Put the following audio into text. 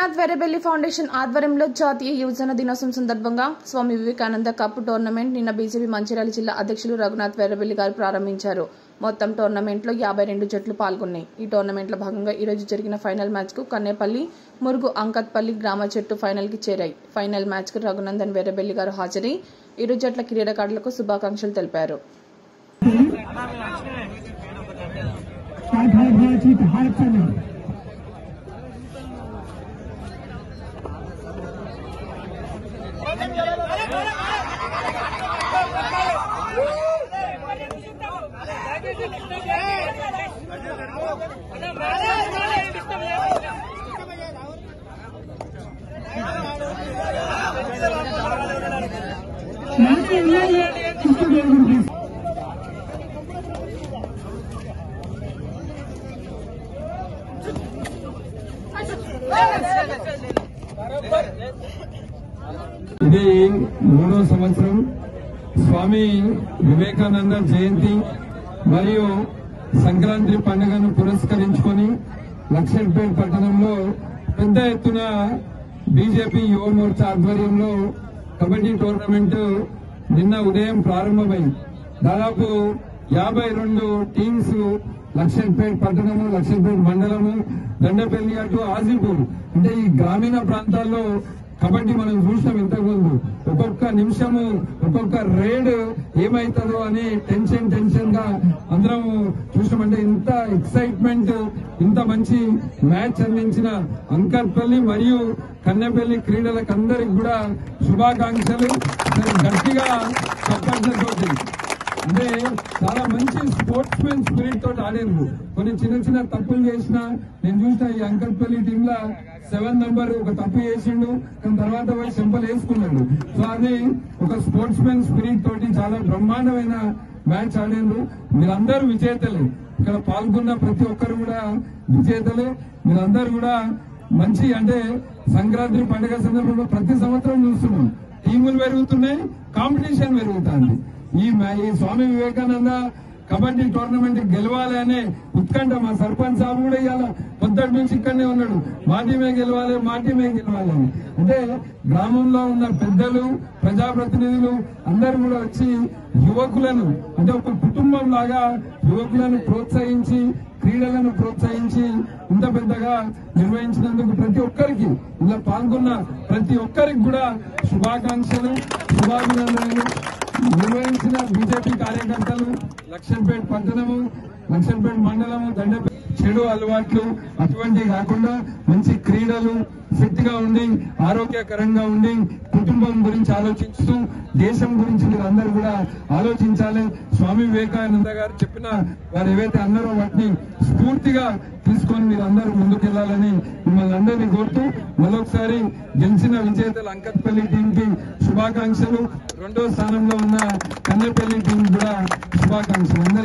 Raghunath వేరేబెల్లి foundation ఆధ్వర్యంలో జాతీయ యువజన దినోత్సవం సందర్భంగా స్వామి వివేకానంద కప్ టోర్నమెంట్ నిన్న బీజేపీ మంచిర్యాల జిల్లా అధ్యక్షులు రఘునాథ్ వేరేబెల్లి గారు ప్రారంభించారు. మొత్తం టోర్నమెంట్లో 52 జట్లు పాల్గొన్నాయి. ఈ టోర్నమెంట్లో భాగంగా ఈ రోజు జరిగిన ఫైనల్ మ్యాచ్కు కన్నేపల్లి, మురుగు, అంకత్పల్లి గ్రామ జట్టు ఫైనల్కి చేరాయి. ఫైనల్ మ్యాచ్కు రఘునందన్ వేరేబెల్లి గారు హాజరై ఇరు జట్ల క్రీడాకారులకు శుభాకాంక్షలు తెలిపారు. ఇది 3వ సంవత్సరం స్వామి వివేకానంద జయంతి మరియు సంక్రాంతి పండుగను పురస్కరించుకొని లక్షపేట పట్టణంలో పెద్ద ఎత్తున బీజేపీ యువ మోర్చా ఆధ్వర్యంలో కబడ్డీ టోర్నమెంట్ నిన్న ఉదయం ప్రారంభమైంది. దాదాపు 52 టీమ్స్ లక్షపేట పట్టణము, లక్షపేట మండలము, దండపల్లి అటు ఆజిపూర్ అంటే ఈ గ్రామీణ ప్రాంతాల్లో కబడ్డీ మనం చూసినాం ఇంతకుముందు. ఒక్కొక్క నిమిషము ఒక్కొక్క రేడ్ ఏమైతుందో అని టెన్షన్ గా అందరం చూసినామంటే ఇంత ఎక్సైట్మెంట్, ఇంత మంచి మ్యాచ్ అందించిన అంకర్పల్లి మరియు కన్నెపల్లి క్రీడలకు అందరికి కూడా శుభాకాంక్షలు. గట్టిగా చప్పట్లతోటి అంటే చాలా మంచి స్పోర్ట్స్ మెన్ స్పిరిట్ తోటి ఆడారు. కొన్ని చిన్న తప్పులు చేసిన నేను చూసిన ఈ అంకర్పల్లి టీమ్ లా 7 నంబర్ ఒక తప్పు చేసిండు, కానీ తర్వాత పోయి సింపల్ వేసుకున్నాడు. సో అది ఒక స్పోర్ట్స్ మెన్ స్పిరిట్ తోటి చాలా బ్రహ్మాండమైన మ్యాచ్ ఆడారు. మీరందరూ విజేతలే, ఇక్కడ పాల్గొన్న ప్రతి ఒక్కరు కూడా విజేతలే. మీరందరూ కూడా మంచి అంటే సంక్రాంతి పండుగ సందర్భంలో ప్రతి సంవత్సరం చూస్తున్నాం టీములు పెరుగుతున్నాయి, కాంపిటీషన్ పెరుగుతుంది. ఈ స్వామి వివేకానంద కబడ్డీ టోర్నమెంట్ గెలవాలి అనే ఉత్కంఠ మా సర్పంచ్ సాబు కూడా ఇవాళ పొద్దుటి నుంచి ఇక్కడనే ఉన్నాడు. మా టీమే గెలవాలి, మా టీమే గెలవాలి అని. అంటే గ్రామంలో ఉన్న పెద్దలు, ప్రజాప్రతినిధులు అందరూ కూడా వచ్చి యువకులను అంటే ఒక కుటుంబం లాగా యువకులను ప్రోత్సహించి, క్రీడలను ప్రోత్సహించి ఇంత పెద్దగా నిర్వహించినందుకు ప్రతి ఒక్కరికి, ఇలా పాల్గొన్న ప్రతి ఒక్కరికి కూడా శుభాకాంక్షలు, శుభాభినందనలు. నిర్వహించిన బీజేపీ కార్యకర్తలు, లక్షపేట పట్టణము, లక్షపేట మండలము, దండపల్లి చెడు అలవాట్లు అటువంటివి కాకుండా మంచి క్రీడలు, ఫిట్ గా ఉండి ఆరోగ్యకరంగా ఉండి కుటుంబం గురించి ఆలోచిస్తూ దేశం గురించి మీరు అందరూ కూడా ఆలోచించాలి. స్వామి వివేకానంద గారు చెప్పిన వారు ఏవైతే అన్నారో వాటిని స్ఫూర్తిగా తీసుకొని మీరు అందరూ ముందుకెళ్లాలని మిమ్మల్ని అందరినీ కోరుతూ మరొకసారి గెలిచిన విజేతలు అంకత్పల్లి టీం కి శుభాకాంక్షలు. 2వ స్థానంలో ఉన్న కన్నెపల్లి టీం కూడా శుభాకాంక్షలు.